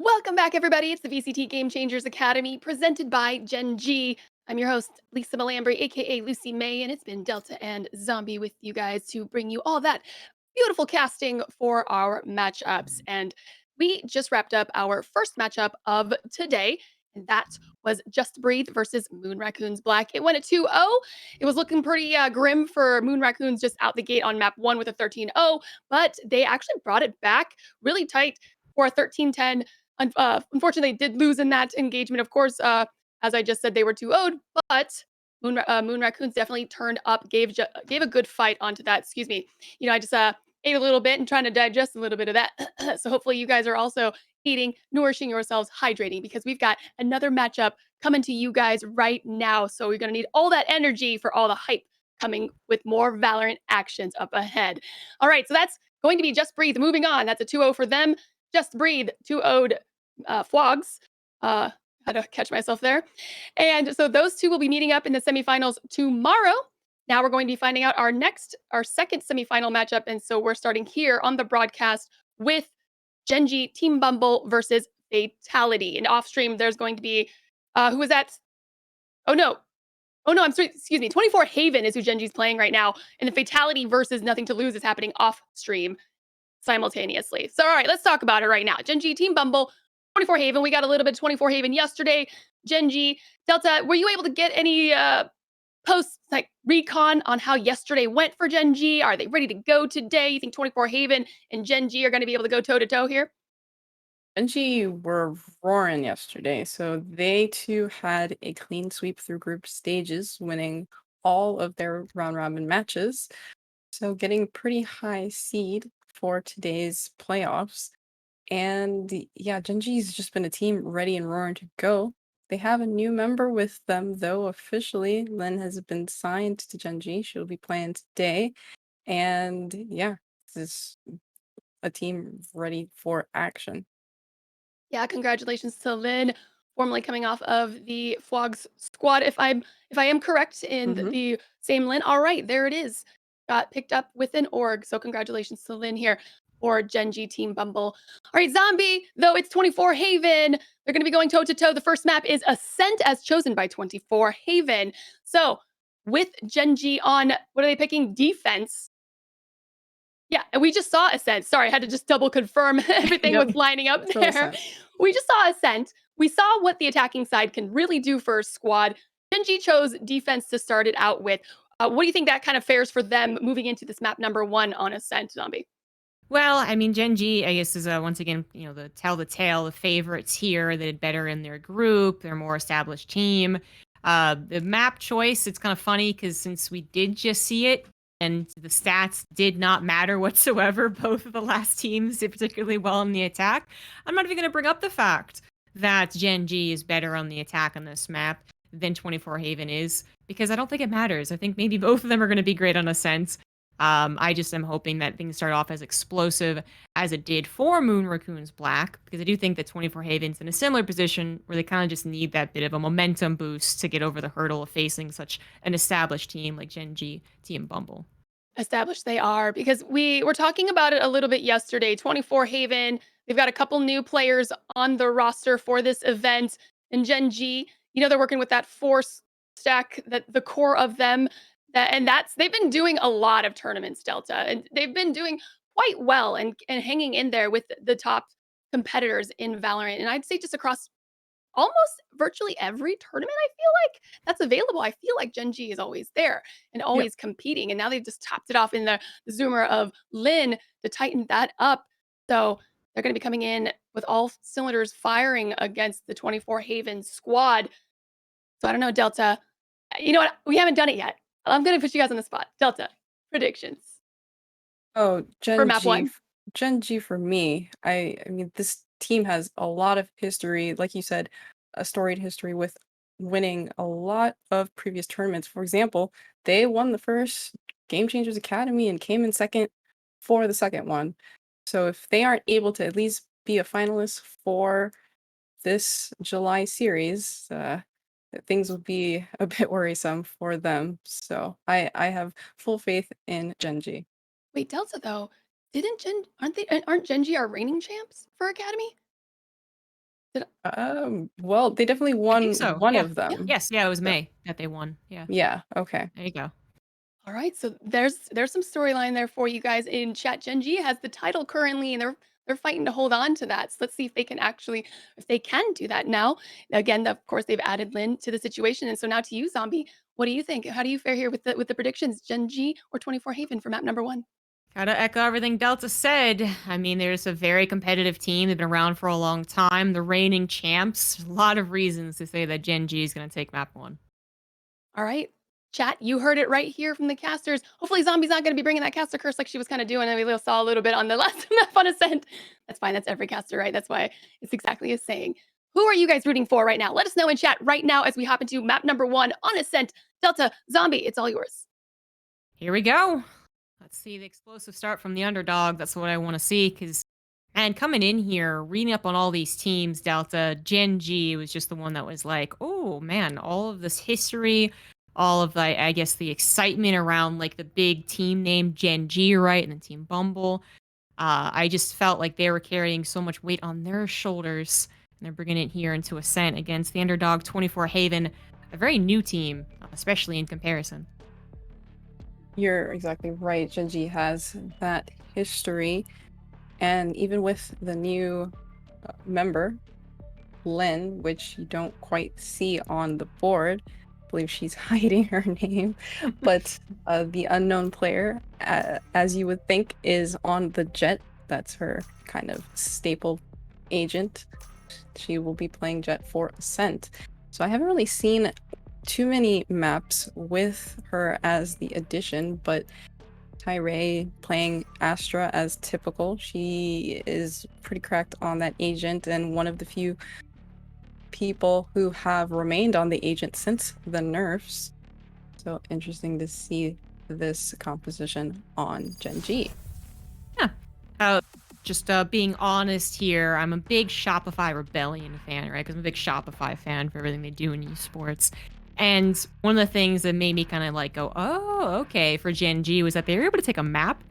Welcome back, everybody. It's the VCT Game Changers Academy presented by Gen.G. I'm your host, Lisa Malambry, aka Lucy May, and it's been Delta and Zombie with you guys to bring you all that beautiful casting for our matchups. And we just wrapped up our first matchup of today, and that was Just Breathe versus Moon Raccoons Black. It went at 2-0. It was looking pretty grim for Moon Raccoons just out the gate on map 1 with a 13-0, but they actually brought it back really tight for a 13-10. Unfortunately, they did lose in that engagement. Of course, as I just said, they were 2-0'd, but Moon Raccoons definitely turned up, gave a good fight onto that. Excuse me. I just ate a little bit and trying to digest a little bit of that. So hopefully you guys are also eating, nourishing yourselves, hydrating, because we've got another matchup coming to you guys right now. So you're going to need all that energy for all the hype coming with more Valorant actions up ahead. All right, so that's going to be Just Breathe. Moving on. That's a 2-0 for them. Just Breathe, 2-0'd Fwogs. Had to catch myself there. And so those two will be meeting up in the semifinals tomorrow. Now we're going to be finding out our second semifinal matchup. And so we're starting here on the broadcast with Gen.G Team Bumble versus Fatality. And off stream, there's going to be, who is that? Oh no. Oh no, I'm sorry. Excuse me. 24 Haven is who Gen.G's playing right now. And the Fatality versus Nothing to Lose is happening off stream simultaneously. So, all right, let's talk about it right now. Gen.G Team Bumble, 24 Haven. We got a little bit of 24 Haven yesterday. Gen.G Delta, were you able to get any posts like recon on how yesterday went for Gen.G? Are they ready to go today? You think 24 Haven and Gen.G are going to be able to go toe to toe here? Gen.G were roaring yesterday, so they too had a clean sweep through group stages, winning all of their round robin matches. So getting pretty high seed for today's playoffs. And yeah, Gen.G's just been a team ready and roaring to go. They have a new member with them though, officially. Lynn has been signed to Gen.G. She'll be playing today. And yeah, this is a team ready for action. Yeah, congratulations to Lynn, formerly coming off of the Flogs squad. If I am correct in hmm the same Lynn, all right, there it is. Got picked up with an org. So congratulations to Lynn here for Gen.G Team Bumble. All right, Zombie, though it's 24 Haven, they're going to be going toe to toe. The first map is Ascent as chosen by 24 Haven. So with Gen.G on, what are they picking? Defense. Yeah, and we just saw Ascent. Sorry, I had to just double confirm everything Yep, was lining up total there. sense. We just saw Ascent. We saw what the attacking side can really do for a squad. Gen.G chose defense to start it out with. What do you think that kind of fares for them moving into this map number 1 on Ascent, Zombie? Well, I mean, Gen G, I guess, is once again, the tell the tale, the favorites here. They did better in their group. They're a more established team. The map choice, it's kind of funny because since we did just see it and the stats did not matter whatsoever, both of the last teams did particularly well in the attack. I'm not even going to bring up the fact that Gen G is better on the attack on this map than 24 Haven is because I don't think it matters. I think maybe both of them are going to be great on Ascent. I just am hoping that things start off as explosive as it did for Moon Raccoons Black, because I do think that 24 Haven's in a similar position where they kind of just need that bit of a momentum boost to get over the hurdle of facing such an established team like Gen G, Team Bumble. Established they are, because we were talking about it a little bit yesterday. 24 Haven, they've got a couple new players on the roster for this event. And Gen.G, they're working with that force stack, that the core of them. And they've been doing a lot of tournaments, Delta, and they've been doing quite well and hanging in there with the top competitors in Valorant. And I'd say just across almost virtually every tournament I feel like that's available. I feel like Gen.G is always there and Yep. always competing. And now they've just topped it off in the Zoomer of Lynn to tighten that up. So they're going to be coming in with all cylinders firing against the 24 Haven squad. So I don't know, Delta. You know what? We haven't done it yet. I'm going to put you guys on the spot. Delta, predictions Oh, for map one. Gen G for me. I mean, this team has a lot of history, like you said, a storied history with winning a lot of previous tournaments. For example, they won the first Game Changers Academy and came in second for the second one. So if they aren't able to at least be a finalist for this July series, things will be a bit worrisome for them. So I have full faith in Gen G. Wait, Delta though, didn't Gen aren't Gen.G our reigning champs for Academy? Well, they definitely I think won so. one Yeah. of them. Yes. Yeah. It was So, May that they won. Yeah. yeah, okay. There you go. All right, so there's some storyline there for you guys in chat. Gen.G has the title currently, and they're fighting to hold on to that. So let's see if they can actually, if they can do that now. Again, of course, they've added Lynn to the situation, and so now to you, Zombie. What do you think? How do you fare here with the predictions? Gen.G or 24 Haven for map number one? Gotta echo everything Delta said. I mean, there's a very competitive team. They've been around for a long time. The reigning champs. A lot of reasons to say that Gen G is going to take map one. All right. Chat, you heard it right here from the casters. Hopefully, Zombie's not going to be bringing that caster curse like she was kind of doing. And we saw a little bit on the last map on Ascent. That's fine. That's every caster, right? That's why it's exactly as saying. Who are you guys rooting for right now? Let us know in chat right now as we hop into map number one on Ascent. Delta, Zombie, it's all yours. Here we go. Let's see the explosive start from the underdog. That's what I want to see. And coming in here, reading up on all these teams, Delta, Gen G was just the one that was like, oh man, all of this history, all of the, I guess, the excitement around like the big team name Gen G, right? And then Team Bumble. I just felt like they were carrying so much weight on their shoulders. And they're bringing it here into Ascent against the underdog 24 Haven, a very new team, especially in comparison. You're exactly right. Gen.G has that history. And even with the new member, Lynn, which you don't quite see on the board, I believe she's hiding her name, but the unknown player, as you would think, is on the Jet. That's her kind of staple agent. She will be playing Jet for Ascent. So I haven't really seen too many maps with her as the addition, but Tyree playing Astra as typical. She is pretty cracked on that agent and one of the few people who have remained on the agent since the nerfs. So interesting to see this composition on Gen.G. Yeah. Just being honest here, I'm a big Shopify Rebellion fan, right? Because I'm a big Shopify fan for everything they do in esports. And one of the things that made me kind of like go, oh, okay, for Gen.G was that they were able to take a map,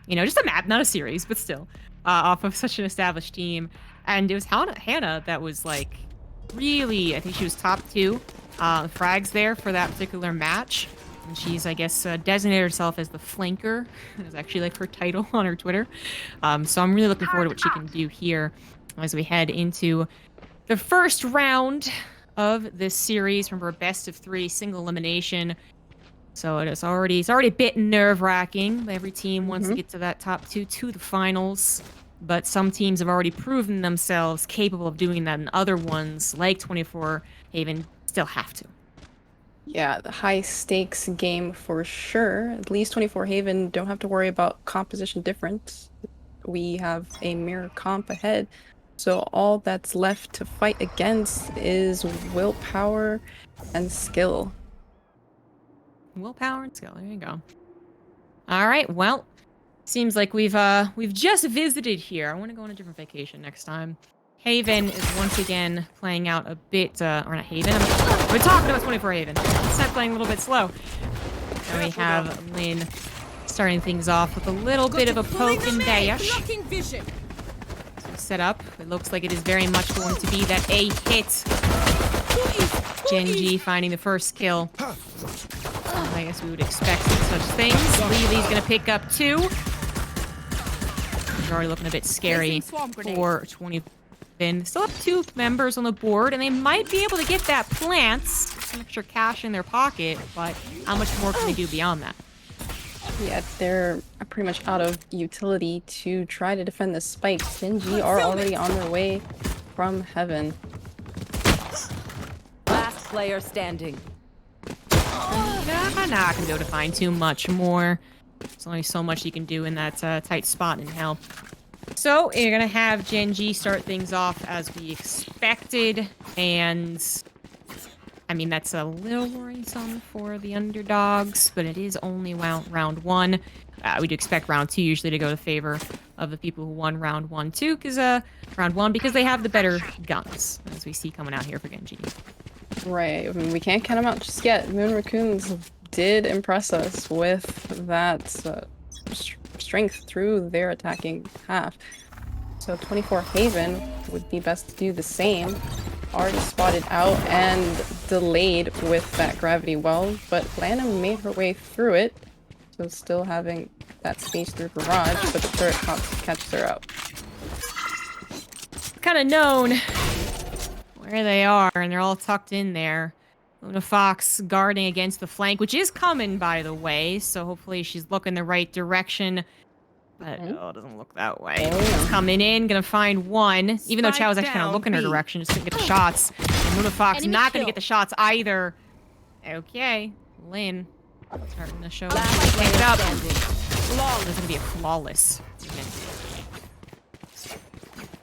just a map, not a series, but still, off of such an established team. And it was Hannah that was like really, I think she was top 2 frags there for that particular match. And she's, I guess, designated herself as the flanker. That's actually like her title on her Twitter. So I'm really looking forward to what she can do here as we head into the first round of this series. Remember, best of 3 single elimination. So it's already a bit nerve-wracking. Every team wants to get to that top 2 to the finals. But some teams have already proven themselves capable of doing that, and other ones, like 24 Haven, still have to. Yeah, the high stakes game for sure. At least 24 Haven don't have to worry about composition difference. We have a mirror comp ahead. So all that's left to fight against is willpower and skill. Willpower and skill. There you go. All right. Well, seems like we've just visited here. I want to go on a different vacation next time. Haven is once again playing out a bit, or not Haven. We're talking about 24 Haven. It's playing a little bit slow. And we have Lynn starting things off with a little bit of a poke and dash. So set up. It looks like it is very much going to be that A hit. Gen.G finding the first kill. I guess we would expect such things. Leely's going to pick up 2. It's already looking a bit scary for 20. Still have 2 members on the board, and they might be able to get that plant. Some extra cash in their pocket, but how much more can they do beyond that? Yeah, they're pretty much out of utility to try to defend the spike. Gen.G are already on their way from heaven. Last player standing. Not gonna be able to find too much more. There's only so much you can do in that tight spot in hell. So you're gonna have Gen.G start things off as we expected, and I mean that's a little worrisome for the underdogs, but it is only round 1. We do expect round 2 usually to go to favor of the people who won round 1 too, because round 1 because they have the better guns, as we see coming out here for Gen.G. Right, I mean, we can't count them out just yet. Moon Raccoons did impress us with that strength through their attacking half. So 24 Haven would be best to do the same. Already spotted out and delayed with that gravity well, but Lana made her way through it. So still having that space through garage, but the turret catches her out. Kind of known where they are, and they're all tucked in there. Luna Fox guarding against the flank, which is coming, by the way, so hopefully she's looking the right direction. But, oh, it doesn't look that way. It's coming in, gonna find one. Even though Chow was actually kind of looking her direction, just couldn't get the shots. And Luna Fox not gonna get the shots either. Okay, Lynn starting to show. Pick it up. This is gonna be a flawless.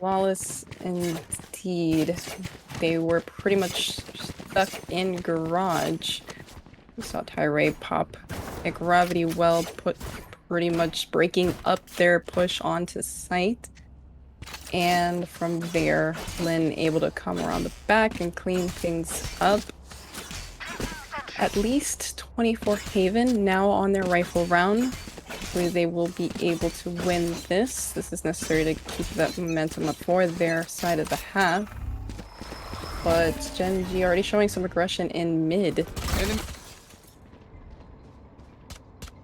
Flawless indeed. They were pretty much stuck in garage. We saw Tyree pop a gravity well, pretty much breaking up their push onto site. And from there, Lynn able to come around the back and clean things up. At least 24 Haven now on their rifle round. Hopefully they will be able to win this. This is necessary to keep that momentum up for their side of the half. But Gen.G already showing some aggression in mid.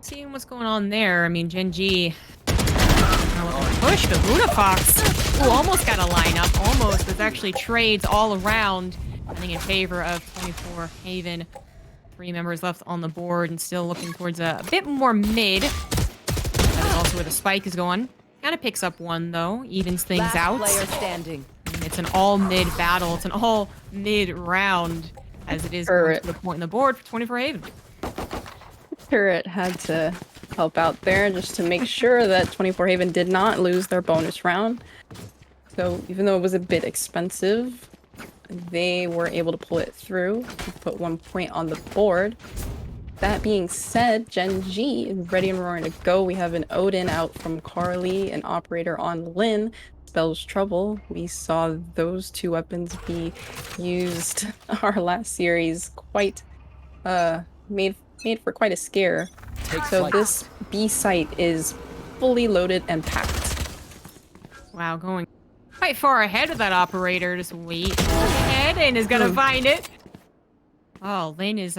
Seeing what's going on there. I mean, Gen.G push, but Luna Fox almost got a lineup. Almost. There's actually trades all around. I think in favor of 24 Haven. 3 members left on the board and still looking towards a bit more mid. That is also where the spike is going. Kind of picks up one though, evens things out. Player standing. It's an all mid battle. It's an all mid round as it is going to the point in the board for 24 Haven. Turret had to help out there just to make sure that 24 Haven did not lose their bonus round. So even though it was a bit expensive, they were able to pull it through to put 1 point on the board. That being said, Gen.G is ready and roaring to go. We have an Odin out from Carly, an operator on Lynn. Spells Trouble. We saw those 2 weapons be used our last series. Quite made for quite a scare. So this B site is fully loaded and packed. Wow, going quite far ahead of that operator. Just wait ahead and is gonna find it. Oh, Lynn is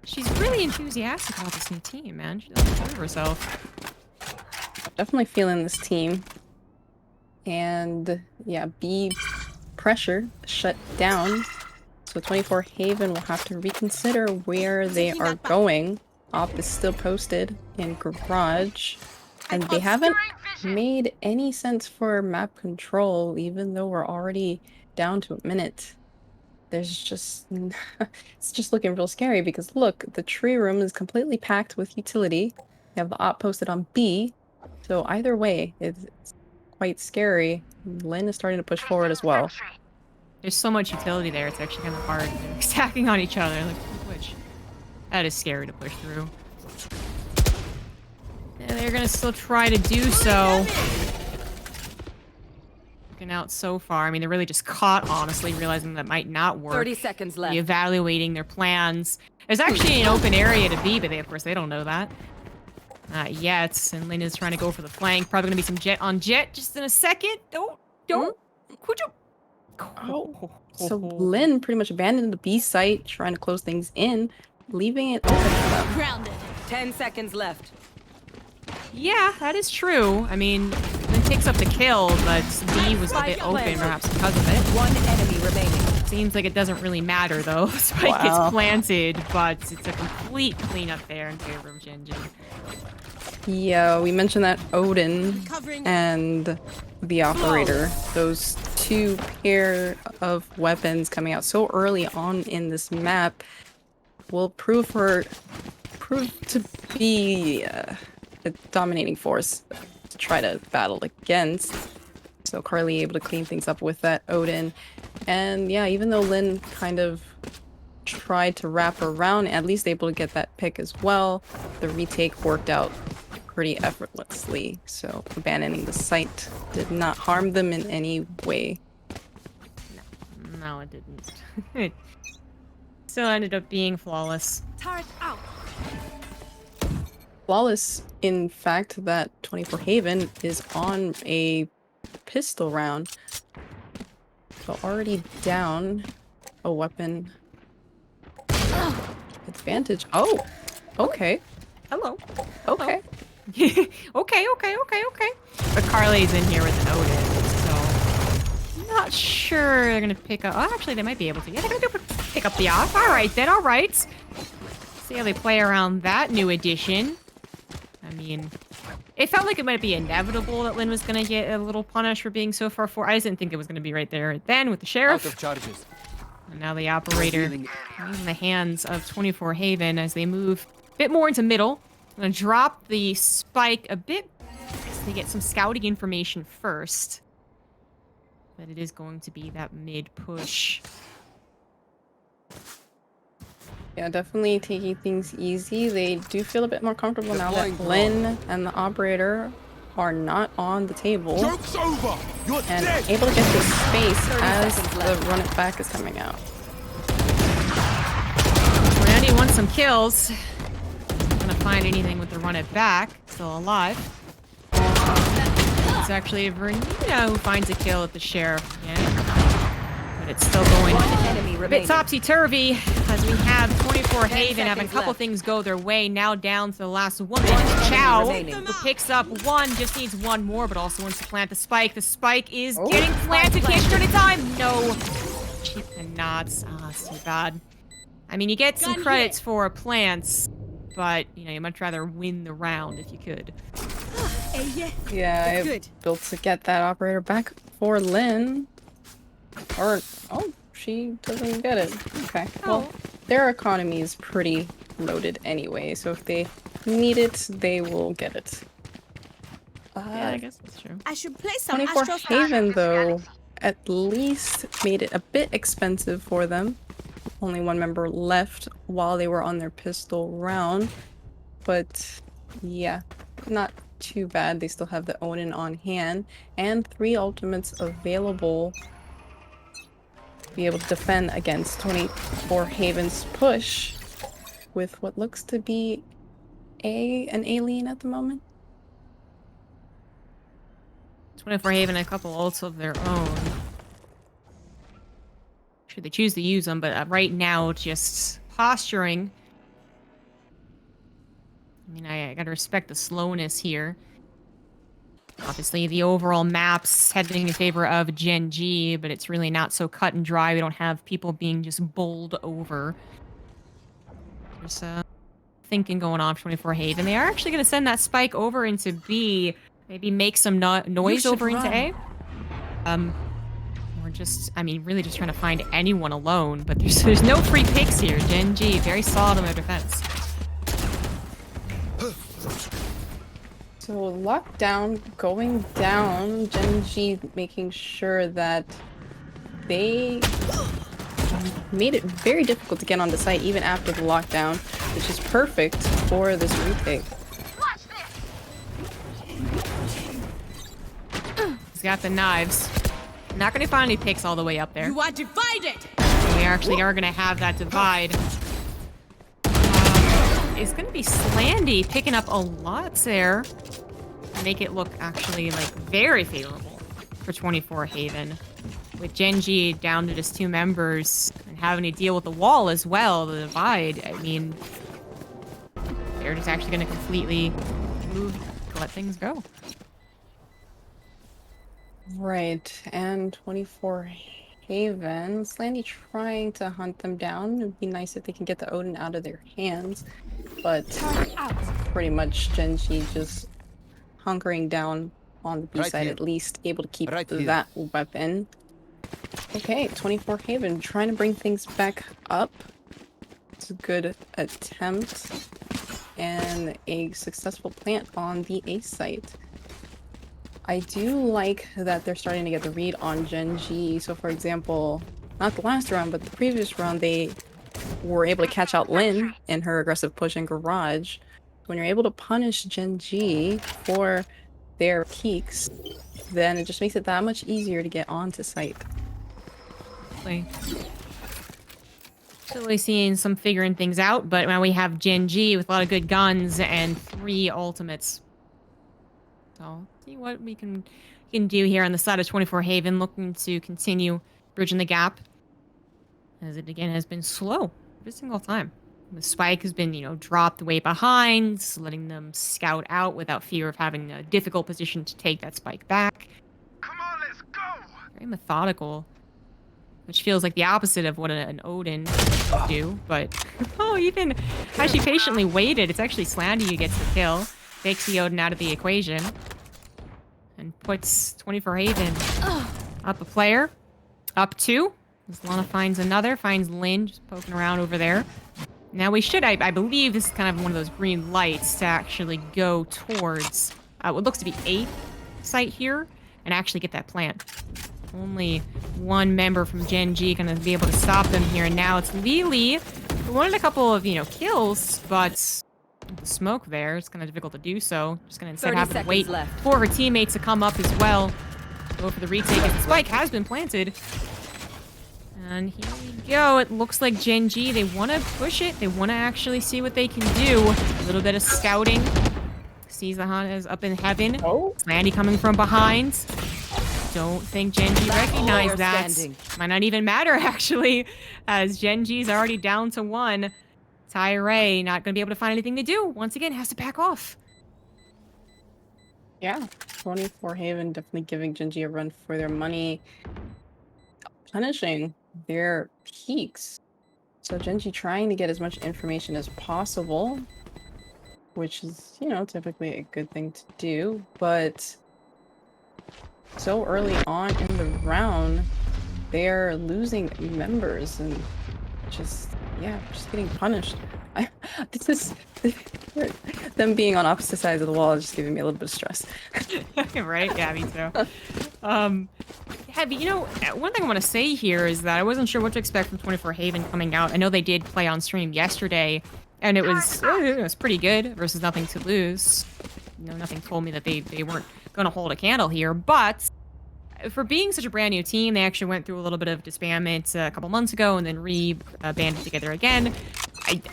she's really enthusiastic about this new team, man. She doesn't show herself. Definitely feeling this team. And yeah, B pressure shut down. So 24 Haven will have to reconsider where they are going. Op is still posted in garage. And they haven't made any sense for map control, even though we're already down to a minute. There's just... it's just looking real scary because look, the tree room is completely packed with utility. You have the op posted on B. So either way, it's quite scary. Lynn is starting to push forward as well. There's so much utility there, it's actually kind of hard. They're stacking on each other, like which. That is scary to push through. And they're gonna still try to do so. Working out so far. I mean, they're really just caught, honestly, realizing that might not work. 30 seconds left. Evaluating their plans. There's actually an open area to be, but of course, they don't know that. Not yet. And Lynn is trying to go for the flank. Probably gonna be some jet on jet just in a second. Don't. Could you? Oh. So Lynn pretty much abandoned the B site, trying to close things in, leaving it open for them. Grounded. 10 seconds left. Yeah, that is true. I mean, Lynn picks up the kill, but B was a bit open, perhaps because of it. 1 enemy remaining. Seems like it doesn't really matter, though. Spike gets planted, but it's a complete cleanup there in favor of Gen.G. Yeah, we mentioned that Odin and the operator, those 2 pair of weapons coming out so early on in this map will prove to be a dominating force to try to battle against. So Carly able to clean things up with that Odin. And yeah, even though Lynn kind of tried to wrap around, at least able to get that pick as well, the retake worked out pretty effortlessly. So abandoning the site did not harm them in any way. No, it didn't. It still ended up being flawless. Turret out. Flawless, in fact, that 24 Haven is on a pistol round. So already down a weapon advantage. Oh, okay. Hello. Okay. Okay. But Carly's in here with an Odin, so I'm not sure they're gonna pick up. Oh, actually, they might be able to. Yeah, they're gonna pick up the off. All right, then. All right. See how they play around that new addition. I mean, it felt like it might be inevitable that Lynn was gonna get a little punish for being so far forward. I just didn't think it was gonna be right there then with the sheriff. Out of charges. And now the operator Revealing- in the hands of 24 Haven as they move a bit more into middle. I'm gonna drop the spike a bit so they get some scouting information first. But it is going to be that mid push. Yeah, definitely taking things easy. They do feel a bit more comfortable now that Deploying Lynn and the operator are not on the table Joke's over! You're and dead! able to get this space 30 as seconds the left. run it back is coming out. Randy wants some kills. Not gonna find anything with the run it back. Still alive. It's actually Vernita who finds a kill at the sheriff. Yeah. But it's still going One enemy a bit remaining. topsy-turvy as we have 24 10 Haven having a seconds couple left. things go their way. Now down to the last woman. enemy Chow, remaining. who picks up one, just needs one more, but also wants to plant the spike. The spike is Oh. getting planted. Can't turn it time. No. She cannot. Ah, it's too bad. I mean, you get some Gun credits for plants, but, you know, you'd much rather win the round if you could. Yeah, I Good. built to get that operator back for Lynn. Or, oh, she doesn't get it. Okay, well, their economy is pretty loaded anyway, so if they need it, they will get it. Yeah, I guess that's true. I should play some 24 Astros. Haven, though, at least made it a bit expensive for them. Only one member left while they were on their pistol round. But, yeah, not too bad. They still have the Onin on hand and 3 ultimates available to be able to defend against 24 Haven's push with what looks to be an alien at the moment. 24 Haven, a couple ults of their own. Should they choose to use them, but right now, just posturing. I mean, I gotta respect the slowness here. Obviously, the overall map's heading in favor of Gen.G, but it's really not so cut and dry. We don't have people being just bowled over. There's thinking going on for 24 Haven. They are actually going to send that spike over into B. Maybe make some noise should over into run. A. We're just, I mean, really just trying to find anyone alone, but there's no free picks here. Gen.G, very solid on their defense. So lockdown going down, Gen.G making sure that they made it very difficult to get on the site even after the lockdown, which is perfect for this retake. He's got the knives. Not going to find any picks all the way up there. You are divided. We actually are going to have that divide. It's going to be Slandy picking up a lot there. Make it look actually like very favorable for 24 Haven. With Gen.G down to just 2 members and having to deal with the wall as well, the divide. I mean, they're just actually going to completely let things go. Right, and 24 Haven, Slandy trying to hunt them down. It would be nice if they can get the Odin out of their hands, but pretty much Gen.G just hunkering down on the B Right side here. at least, able to keep Right here. that weapon. Okay, 24 Haven trying to bring things back up. It's a good attempt and a successful plant on the A site. I do like that they're starting to get the read on Gen.G. So for example, not the last round, but the previous round, they were able to catch out Lynn in her aggressive push in Garage. When you're able to punish Gen.G for their peaks, then it just makes it that much easier to get onto site. Absolutely seeing some figuring things out, but now we have Gen.G with a lot of good guns and 3 ultimates. So, see what we can can do here on the side of 24 Haven, looking to continue bridging the gap, as it again has been slow every single time. The spike has been, dropped way behind, letting them scout out without fear of having a difficult position to take that spike back. Come on, let's go! Very methodical, which feels like the opposite of what an Odin would do. But, even as she patiently waited, it's actually Slandy who gets the kill, takes the Odin out of the equation, and puts 24 Haven up a player, up 2. As Lana finds another, finds Lynn just poking around over there. Now we should, I believe this is kind of one of those green lights to actually go towards what looks to be A site here and actually get that plant. Only one member from Gen.G going to be able to stop them here. And now it's Lily, who wanted a couple of, kills, but with the smoke there, it's kind of difficult to do so. Just going to instead have to wait for her teammates to come up as well. Go for the retake as the spike has been planted. And here we go. It looks like Gen.G, they want to push it. They want to actually see what they can do. A little bit of scouting. Sees the Hana's up in heaven. Oh. Slandy coming from behind. Don't think Gen.G recognized that. Might not even matter, actually, as Gen.G's already down to 1. Tyray not going to be able to find anything to do. Once again, has to back off. Yeah, 24 Haven definitely giving Gen.G a run for their money. Punishing their peaks. So Gen.G trying to get as much information as possible, which is, typically a good thing to do, but so early on in the round, they're losing members and just getting punished. This is them being on opposite sides of the wall is just giving me a little bit of stress. Right? Yeah, me too. One thing I want to say here is that I wasn't sure what to expect from 24 Haven coming out. I know they did play on stream yesterday, and it was pretty good versus nothing to lose. Nothing told me that they weren't going to hold a candle here, but for being such a brand new team, they actually went through a little bit of disbandment a couple months ago and then banded together again.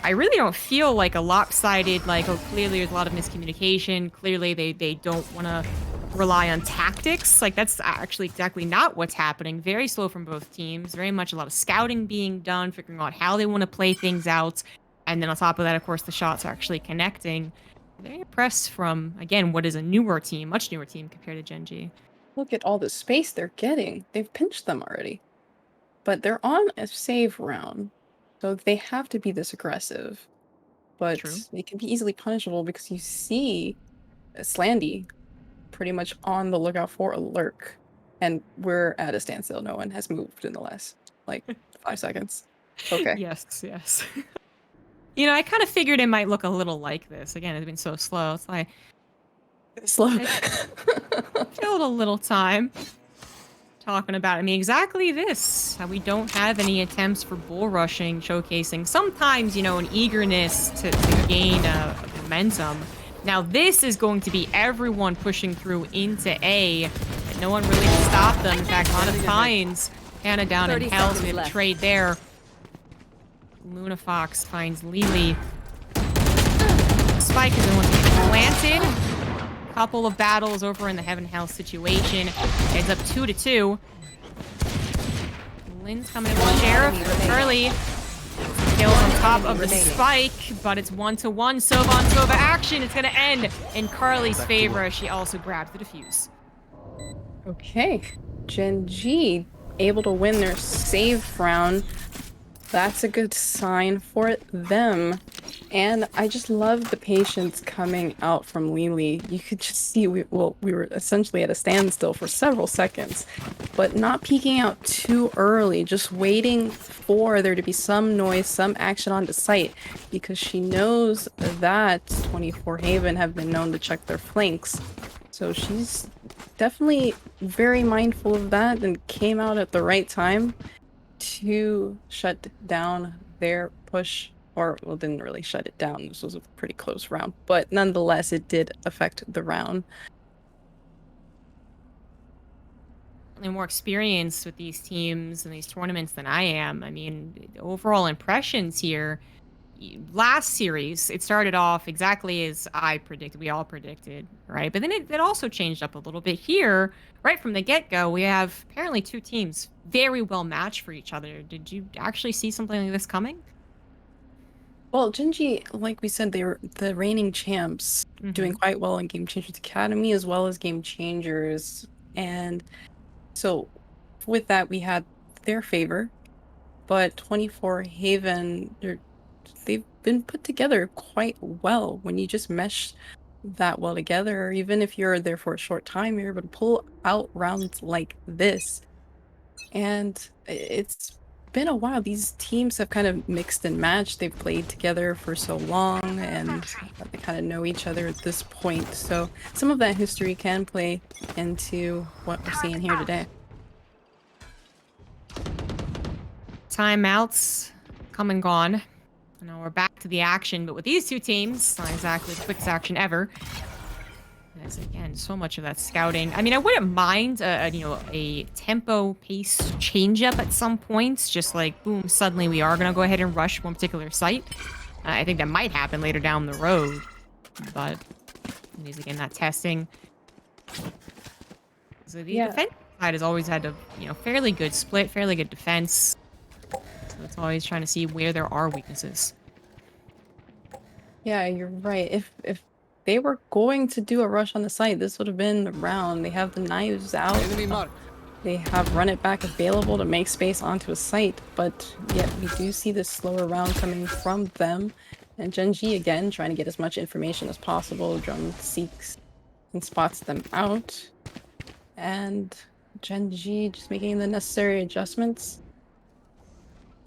I really don't feel like a lopsided, clearly there's a lot of miscommunication. Clearly they don't want to rely on tactics. That's actually exactly not what's happening. Very slow from both teams. Very much a lot of scouting being done, figuring out how they want to play things out. And then on top of that, of course, the shots are actually connecting. Very impressed from, again, what is a newer team, much newer team compared to Gen.G. Look at all the space they're getting. They've pinched them already. But they're on a save round. So they have to be this aggressive. But True. they can be easily punishable because you see Slandy pretty much on the lookout for a lurk. And we're at a standstill. No one has moved in the last, 5 seconds. Okay. Yes. I kind of figured it might look a little like this. Again, it's been so slow. It's like... Slow. Killed a little time talking about, exactly this. How we don't have any attempts for bull rushing, showcasing sometimes, an eagerness to gain momentum. Now this is going to be everyone pushing through into A. And no one really can stop them. In fact, a lot of times, Hannah down in hell, so we have a trade there. Luna Fox finds Lily. Spike is the one planted. Couple of battles over in the Heaven Hell situation. Ends up 2-2. Lynn's coming in with Sheriff. Early. Kills on top of the spike, but it's 1-1. Sova action. It's going to end in Carly's favor as she also grabs the defuse. Okay. Gen.G able to win their save round. That's a good sign for them. And I just love the patience coming out from Lily. You could just see we were essentially at a standstill for several seconds, but not peeking out too early, just waiting for there to be some noise, some action on the site, because she knows that 24 Haven have been known to check their flanks. So she's definitely very mindful of that and came out at the right time to shut down their push, or well, didn't really shut it down. This was a pretty close round, but nonetheless, it did affect the round. And more experience with these teams and these tournaments than I am. The overall impressions here, last series, it started off exactly as I predicted. We all predicted, right? But then it also changed up a little bit here. Right from the get-go, we have apparently two teams very well matched for each other. Did you actually see something like this coming? Well, Gen.G, like we said, they were the reigning champs, doing quite well in Game Changers Academy as well as Game Changers. And so with that, we had their favor. But 24 Haven, they've been put together quite well. When you just mesh that well together, or even if you're there for a short time, you're able to pull out rounds like this. And it's been a while. These teams have kind of mixed and matched. They've played together for so long, and they kind of know each other at this point. So some of that history can play into what we're seeing here today. Timeouts come and gone. Now we're back to the action, but with these two teams, not exactly the quickest action ever. As again, so much of that scouting. I mean, I wouldn't mind a tempo pace change up at some points. Just like boom, suddenly we are gonna go ahead and rush one particular site. I think that might happen later down the road, but these again that testing. So the defense side has always had a fairly good split, fairly good defense. So it's always trying to see where there are weaknesses. Yeah, you're right. If they were going to do a rush on the site, this would have been the round. They have the knives out. They have run it back available to make space onto a site, but yet we do see this slower round coming from them. And Gen.G again trying to get as much information as possible. Drum seeks and spots them out. And Gen.G just making the necessary adjustments.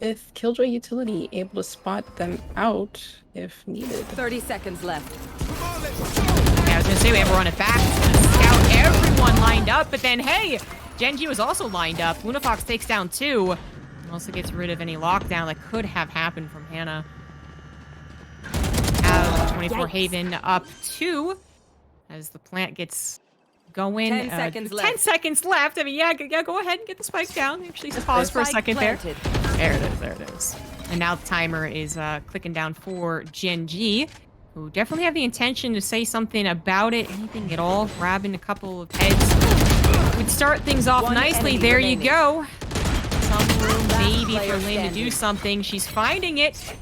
If Killjoy Utility able to spot them out if needed. 30 seconds left. Yeah, I was gonna say we have to run it back. Scout everyone lined up, but then hey, Gen.G was also lined up. Lunafox takes down 2. Also gets rid of any lockdown that could have happened from Hannah. Have 24 Haven up 2 as the plant gets going. 10 seconds left. 10 seconds left. I mean, yeah, go ahead and get the spike down. Actually, pause for a second there. There it is. And now the timer is clicking down for Gen.G, who definitely have the intention to say something about it, anything at all. Grabbing a couple of heads would start things off nicely. There you go. Some room maybe for Lynn to do something. She's finding it.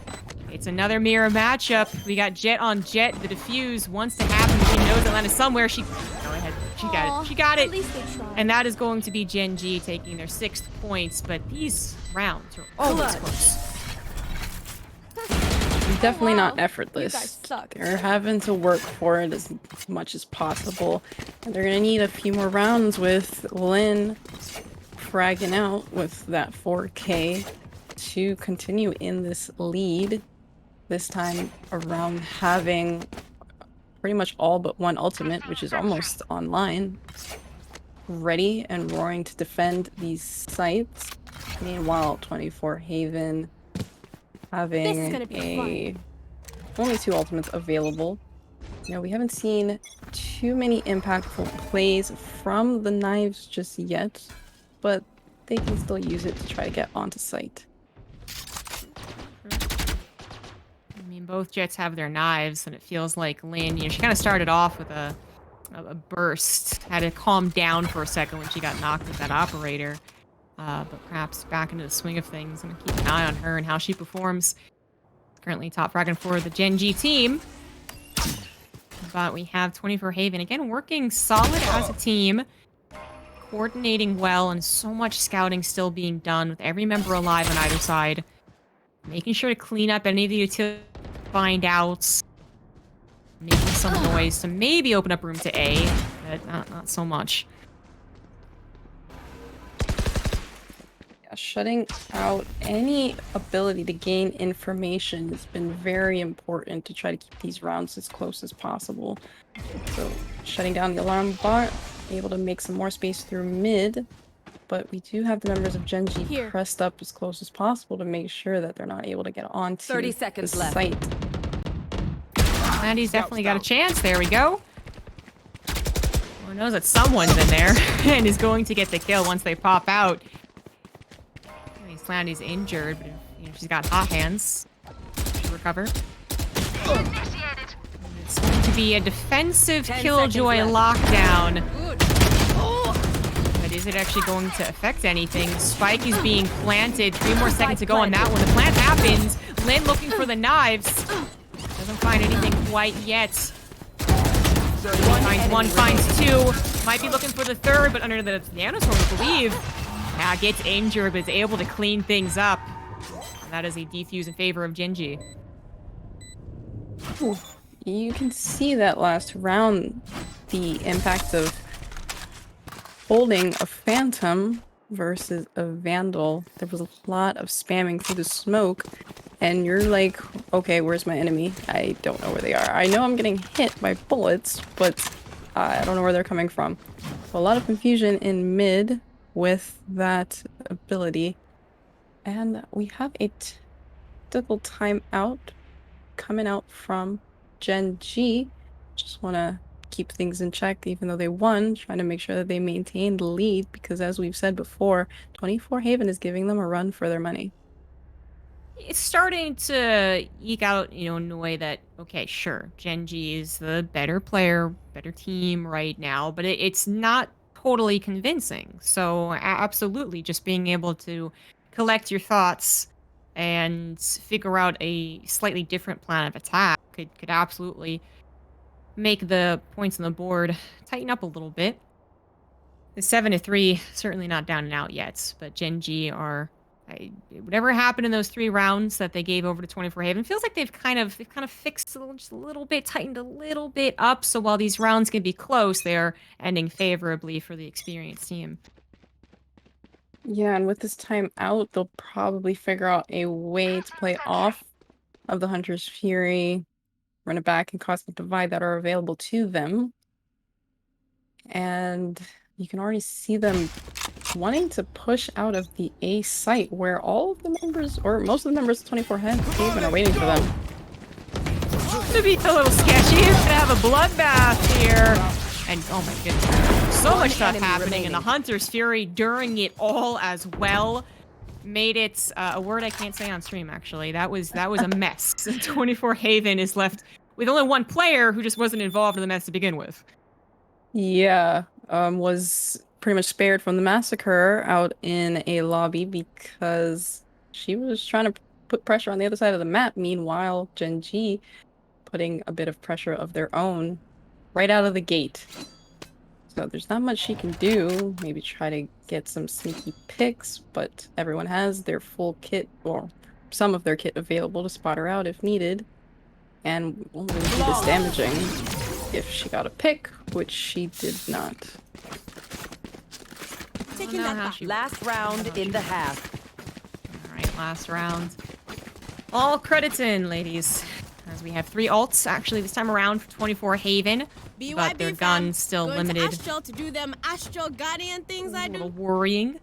It's another mirror matchup. We got Jet on Jet. The defuse wants to happen. She knows Atlanta's somewhere. Go ahead. She got it. She got it. At least they tried. And that is going to be Gen.G taking their 6th points. But these rounds are always close. Definitely wow. not effortless. You guys suck. They're having to work for it as much as possible. And they're gonna need a few more rounds with Lynn fragging out with that 4K to continue in this lead. This time around having pretty much all but one ultimate, which is almost online, ready and roaring to defend these sites. Meanwhile, 24 Haven having only 2 ultimates available. We haven't seen too many impactful plays from the knives just yet, but they can still use it to try to get onto site. I mean, both Jets have their knives, and it feels like Lynn, she kind of started off with a burst, had to calm down for a second when she got knocked with that operator. But perhaps back into the swing of things and keep an eye on her and how she performs. Currently top fragging for the Gen.G team. But we have 24 Haven again working solid as a team. Coordinating well and so much scouting still being done with every member alive on either side. Making sure to clean up any of the utility find outs. Making some noise to maybe open up room to A, but not so much. Shutting out any ability to gain information has been very important to try to keep these rounds as close as possible. So shutting down the alarm bot, able to make some more space through mid, but we do have the members of Gen.G pressed up as close as possible to make sure that they're not able to get onto 30 seconds the left. site. Landy's definitely got a chance. There we go. Lord knows that someone's in there and is going to get the kill once they pop out. Landy's injured, but she's got hot hands. She recovers cover. It's going to be a defensive 10 killjoy seconds lockdown. But is it actually going to affect anything? Spike is being planted. 3 more seconds to go on that one. The plant happens. Lynn looking for the knives. Doesn't find anything quite yet. Finds 1, finds 2. Might be looking for the 3rd, but under the nanoswarm, I believe. Yeah, gets injured, but is able to clean things up. And that is a defuse in favor of Gen.G. Ooh, you can see that last round, the impact of holding a Phantom versus a Vandal. There was a lot of spamming through the smoke, and you're like, okay, where's my enemy? I don't know where they are. I know I'm getting hit by bullets, but I don't know where they're coming from. So a lot of confusion in mid with that ability. And we have a tactical timeout coming out from Gen.G. Just want to keep things in check, even though they won, trying to make sure that they maintain the lead, because as we've said before, 24 Haven is giving them a run for their money. It's starting to eke out, in a way that, okay, sure, Gen.G is the better player, better team right now, but it's not totally convincing. So absolutely, just being able to collect your thoughts and figure out a slightly different plan of attack could absolutely make the points on the board tighten up a little bit. The 7-3, certainly not down and out yet, but Gen.G are... whatever happened in those 3 rounds that they gave over to 24 Haven, feels like they've kind of fixed just a little bit, tightened a little bit up. So while these rounds can be close, they're ending favorably for the experienced team. Yeah, and with this time out, they'll probably figure out a way to play off of the Hunter's Fury, run it back, and Cosmic Divide that are available to them. And you can already see them wanting to push out of the A site, where all of the members, or most of the members of 24 Haven are waiting for them. To be a little sketchy, it's gonna have a bloodbath here. And oh my goodness, so much stuff happening in the Hunter's Fury during it all as well. Made it a word I can't say on stream, actually. That was a mess. 24 Haven is left with only 1 player who just wasn't involved in the mess to begin with. Yeah, was pretty much spared from the massacre out in a lobby because she was trying to put pressure on the other side of the map. Meanwhile, Gen.G putting a bit of pressure of their own right out of the gate. So there's not much she can do. Maybe try to get some sneaky picks, but everyone has their full kit, or some of their kit, available to spot her out if needed. And won't really be this damaging if she got a pick, which she did not. Taking that back. Last round in the half. All right, last round. All credits in, ladies. As we have 3 ults, actually, this time around for 24 Haven. But their guns still limited. To do them Astral Guardian things I A do. little worrying,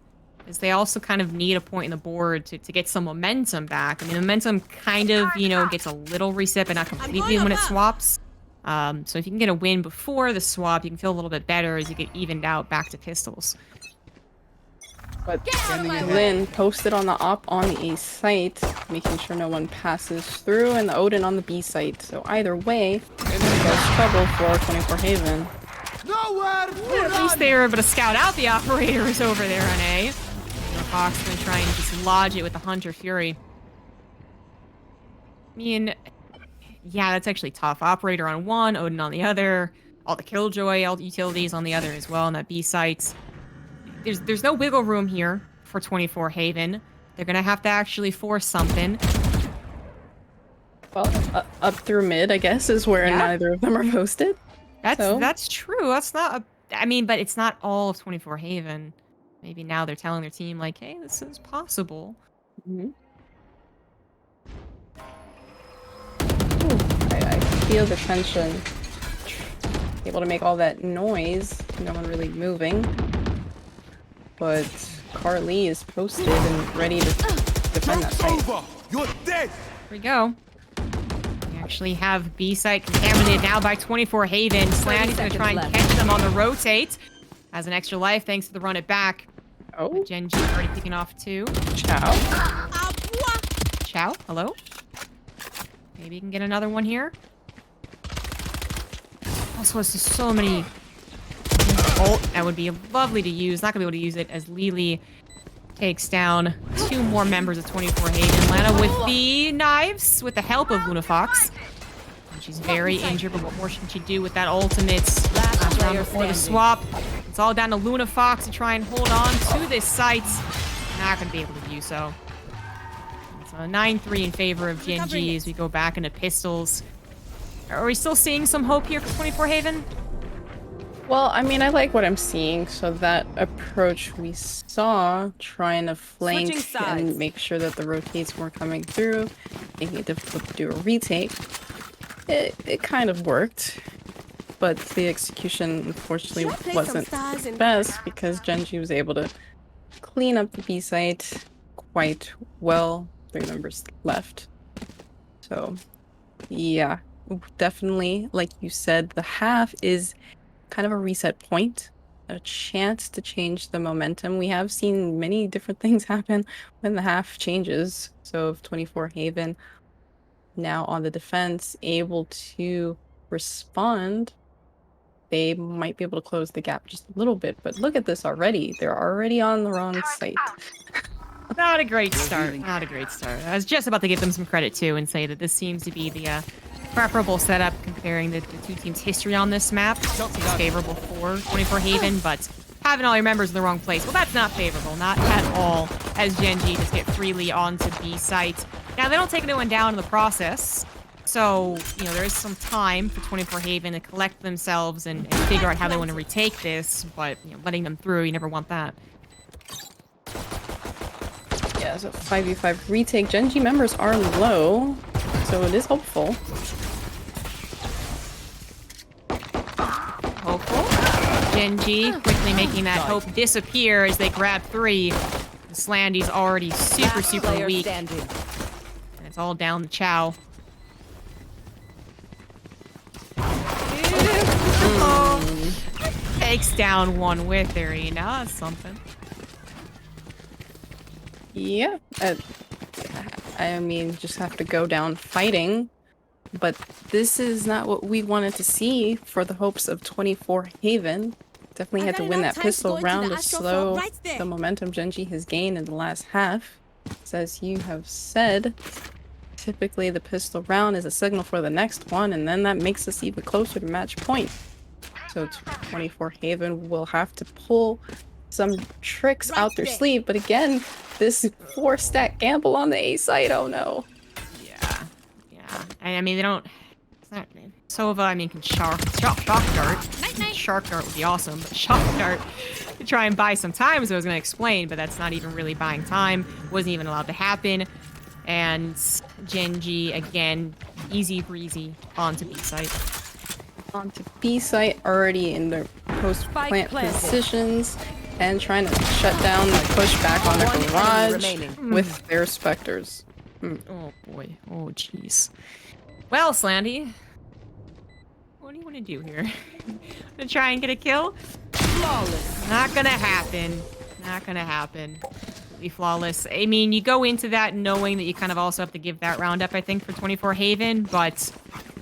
as they also kind of need a point in the board to get some momentum back. I mean, momentum kind of, gets a little reset, but not completely when it swaps. So if you can get a win before the swap, you can feel a little bit better as you get evened out back to pistols. But Lynn posted on the op on the A site, making sure no one passes through, and the Odin on the B site. So either way, there's trouble for 24 Haven. At least they were able to scout out the operators over there on A. Fox gonna try and just lodge it with the Hunter Fury. I mean, yeah, that's actually tough. Operator on one, Odin on the other, all the Killjoy, all the utilities on the other as well on that B site. There's no wiggle room here for 24 Haven. They're gonna have to actually force something. Well, up through mid, I guess, is where neither of them are posted. That's true. That's not but it's not all of 24 Haven. Maybe now they're telling their team, like, hey, this is possible. Mm-hmm. I feel the tension. Able to make all that noise, no one really moving. But Carly is posted and ready to defend that site. You're dead. Here we go. We actually have B site contaminated now by 24 Haven. Slanty's gonna try and catch them on the rotate. Has an extra life thanks to the run it back. Oh. Gen.G already picking off 2. Chow. Chow, hello? Maybe you can get another one here. Also, there's so many... ult that would be lovely to use. Not going to be able to use it as Lily takes down 2 more members of 24 Haven. Lana with the knives, with the help of Lunafox. And she's very injured, but what more can she do with that ultimate? Last round before the swap. It's all down to Lunafox to try and hold on to this site. Not going to be able to do so. It's a 9-3 in favor of Gen.G as we go back into pistols. Are we still seeing some hope here for 24 Haven? Well, I mean, I like what I'm seeing. So that approach we saw, trying to flank and make sure that the rotates weren't coming through, making it difficult to do a retake, it kind of worked. But the execution, unfortunately, wasn't the best because Gen.G was able to clean up the B site quite well. 3 members left. So, yeah, definitely, like you said, the half is kind of a reset point, a chance to change the momentum. We have seen many different things happen when the half changes. So if 24 Haven now on the defense, able to respond, they might be able to close the gap just a little bit. But look at this already. They're already on the wrong site. Not a great start. Not a great start. I was just about to give them some credit too and say that this seems to be the preferable setup comparing the 2 teams' history on this map. It's favorable for 24 Haven, but having all your members in the wrong place, well, that's not favorable. Not at all, as Gen.G just get freely onto B site. Now, they don't take anyone down in the process, so, you know, there is some time for 24 Haven to collect themselves and figure out how they want to retake this, but, you know, letting them through, you never want that. Yeah, so 5v5 retake. Gen.G members are low, so it is hopeful. Hopeful. Gen.G quickly making that hope disappear as they grab 3. Slandy's already super weak. And it's all down the Chow. Takes down 1 with Arena. That's something. Yeah, I mean, just have to go down fighting. But this is not what we wanted to see for the hopes of 24 Haven. Definitely had to win that pistol round to slow the momentum Gen.G has gained in the last half. So as you have said, typically the pistol round is a signal for the next one, and then that makes us even closer to match point. So 24 Haven will have to pull some tricks out their sleeve, but again, this 4-stack gamble on the A side, oh no. Yeah. I mean, they don't... Sova, I mean, can shock dart. Shark dart would be awesome, but shock dart to try and buy some time, as I was going to explain, but that's not even really buying time. Wasn't even allowed to happen. And Gen.G, again, easy breezy onto B site. Onto B site, already in their post-plant positions, and trying to shut down the pushback on the garage with their specters. Oh boy. Oh jeez. Well, Slandy, what do you want to do here? To try and get a kill? Flawless. Not gonna happen. Not gonna happen. Completely flawless. I mean, you go into that knowing that you kind of also have to give that round up, I think, for 24 Haven, but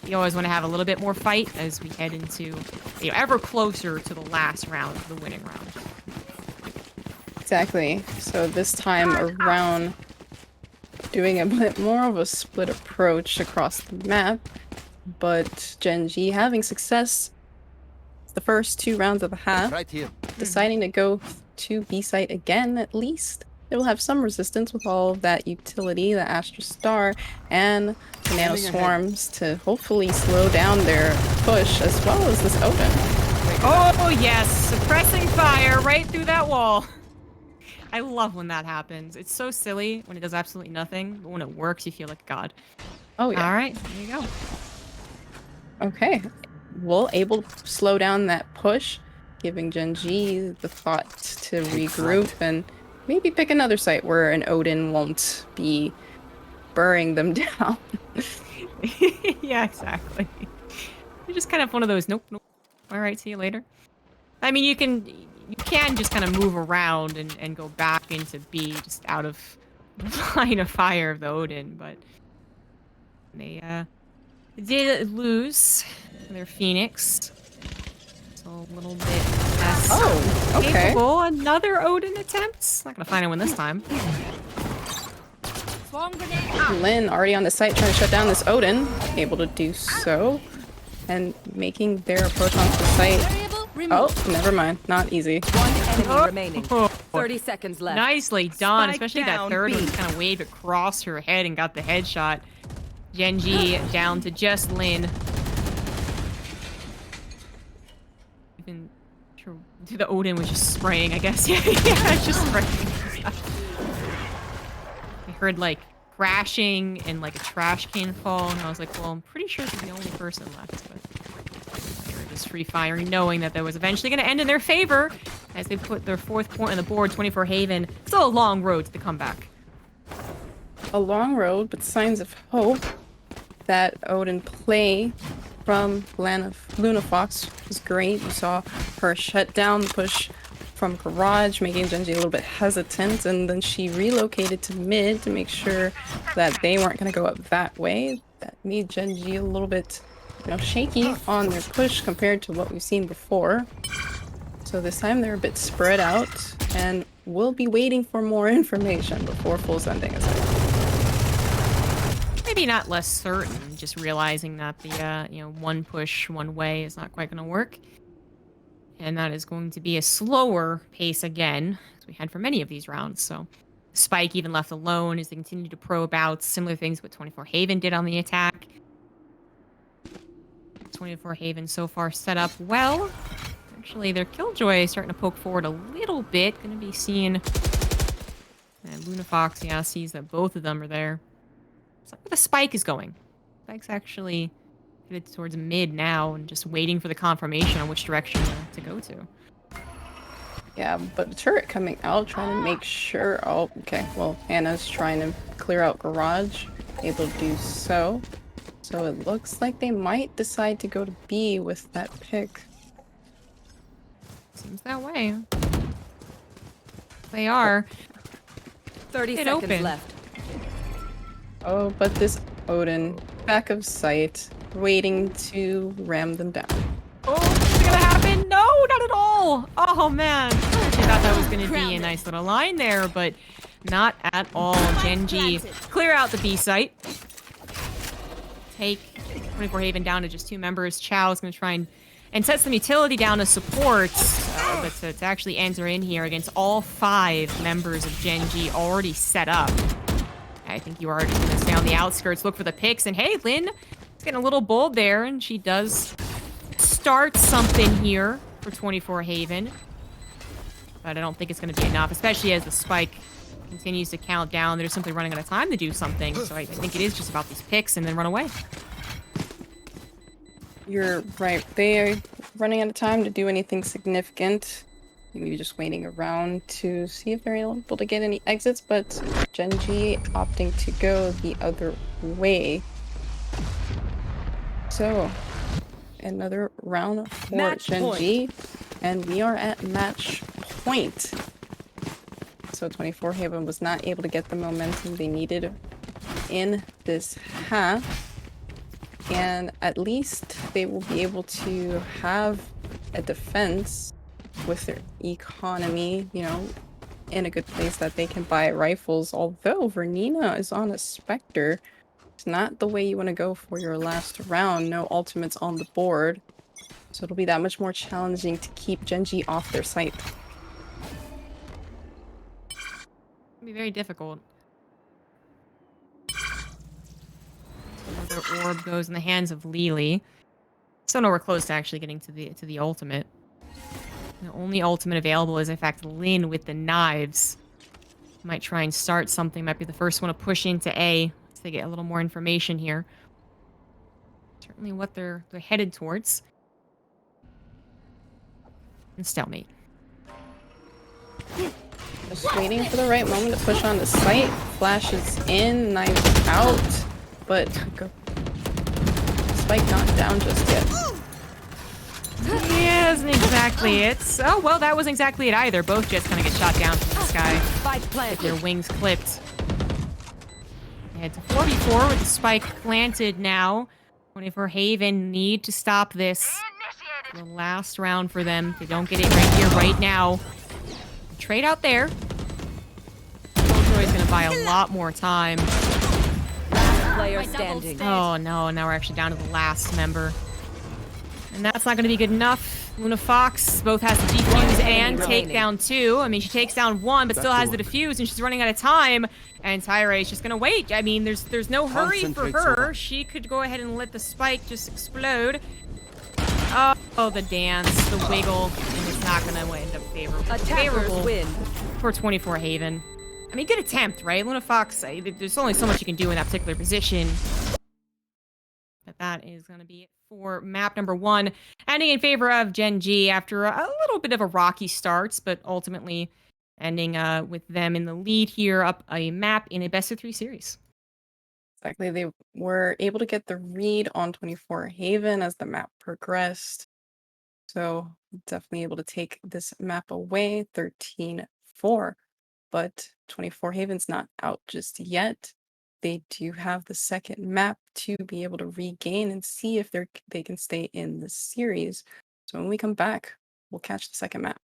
you always want to have a little bit more fight as we head into, you know, ever closer to the last round, the winning round. Exactly. So this time around, doing a bit more of a split approach across the map, but Gen.G having success the first 2 rounds of the half, deciding to go to B site again at least. It will have some resistance with all of that utility, the Astra Star, and the Nano Swarms to hopefully slow down their push, as well as this Odin. Oh yes, suppressing fire right through that wall. I love when that happens. It's so silly when it does absolutely nothing, but when it works, you feel like a god. Oh yeah. All right, there you go. Okay, well, able to slow down that push, giving Gen.G the thought to regroup and maybe pick another site where an Odin won't be burring them down. Yeah, exactly. You're just kind of one of those, nope. All right, see you later. I mean, you can just kind of move around and go back into B just out of line of fire of the Odin, but They did lose their Phoenix. So a little bit less Okay. capable. Another Odin attempt. Not gonna find anyone this time. Lynn already on the site trying to shut down this Odin. Able to do so. And making their approach onto the site. Oh, never mind. Not easy. One enemy remaining. Oh. 30 seconds left. Nicely done, Spike especially that down, third B. one kind of waved across her head and got the headshot. Gen.G down to just Lynn. Even sure the Odin was just spraying, I guess. Yeah, it's just spraying. I heard like crashing and like a trash can fall, and I was like, well, I'm pretty sure she's the only person left. But they were just free firing, knowing that that was eventually going to end in their favor as they put their 4th point on the board. 24 Haven. Still a long road to the comeback. A long road, but signs of hope. That Odin play from Luna Fox was great. You saw her shut down the push from Garage, making Gen.G a little bit hesitant, and then she relocated to mid to make sure that they weren't going to go up that way. That made Gen.G a little bit, shaky on their push compared to what we've seen before. So this time they're a bit spread out, and we'll be waiting for more information before full sending is out. Maybe not less certain, just realizing that the, one push, one way is not quite going to work. And that is going to be a slower pace again, as we had for many of these rounds. So Spike even left alone as they continue to probe out similar things what 24 Haven did on the attack. 24 Haven so far set up well. Actually, their Killjoy is starting to poke forward a little bit. Going to be seeing... And Luna Fox, sees that both of them are there. It's like where the Spike is going. Spike's actually headed towards mid now and just waiting for the confirmation on which direction to go to. Yeah, but the turret coming out, trying to make sure... Oh, okay. Well, Anna's trying to clear out Garage. Able to do so. So it looks like they might decide to go to B with that pick. Seems that way. They are. 30 seconds open. left. Oh, but this Odin, back of sight, waiting to ram them down. Oh, is it gonna happen? No, not at all. Oh, man. I thought that was gonna be a nice little line there, but not at all. Gen.G clear out the B site. Take 24 Haven down to just 2 members. Chow is gonna try and set some utility down to support, but to actually enter in here against all 5 members of Gen.G already set up. I think you are just going to stay on the outskirts, look for the picks, and hey, Lynn is getting a little bold there, and she does start something here for 24 Haven. But I don't think it's going to be enough, especially as the Spike continues to count down. They're simply running out of time to do something, so I think it is just about these picks and then run away. You're right. They are running out of time to do anything significant. Maybe just waiting around to see if they're able to get any exits, but Gen.G opting to go the other way. So, another round for Gen.G, and we are at match point. So 24 Haven was not able to get the momentum they needed in this half. And at least they will be able to have a defense with their economy, in a good place that they can buy rifles. Although Vernina is on a Spectre, it's not the way you want to go for your last round. No ultimates on the board. So it'll be that much more challenging to keep Gen.G off their site. It'll be very difficult. Another orb goes in the hands of Lily. So nowhere close to actually getting to the ultimate. The only ultimate available is, in fact, Lynn with the knives. Might try and start something. Might be the first one to push into A. So they get a little more information here. Certainly what they're headed towards. And stalemate. Just waiting for the right moment to push on the site. Flashes in, knives out. But Spike not down just yet. Yeah, isn't exactly it. Oh, well, that wasn't exactly it either. Both jets kind of get shot down from the sky. Spike planted. Their wings clipped. They head to 4v4 with the spike planted now. 24 Haven need to stop this. The last round for them. If they don't get it right here, right now. Trade out there. Killjoy's gonna buy a lot more time. Last player standing. Oh no, now we're actually down to the last member. And that's not gonna be good enough. Luna Fox both has the defuse and takedown too. I mean, she takes down one, but still has the defuse, and she's running out of time. And Tyra is just gonna wait. I mean, there's no hurry for her. She could go ahead and let the spike just explode. Oh, the dance, the wiggle, and it's not gonna end up favorable Win. for 24 Haven. I mean, good attempt, right? Luna Fox, there's only so much you can do in that particular position. But that is going to be it for map number 1. Ending in favor of Gen.G after a little bit of a rocky start, but ultimately ending with them in the lead here up a map in a best-of-3 series. Exactly. They were able to get the read on 24 Haven as the map progressed. So definitely able to take this map away, 13-4. But 24 Haven's not out just yet. They do have the second map to be able to regain and see if they can stay in the series. So when we come back, we'll catch the second map.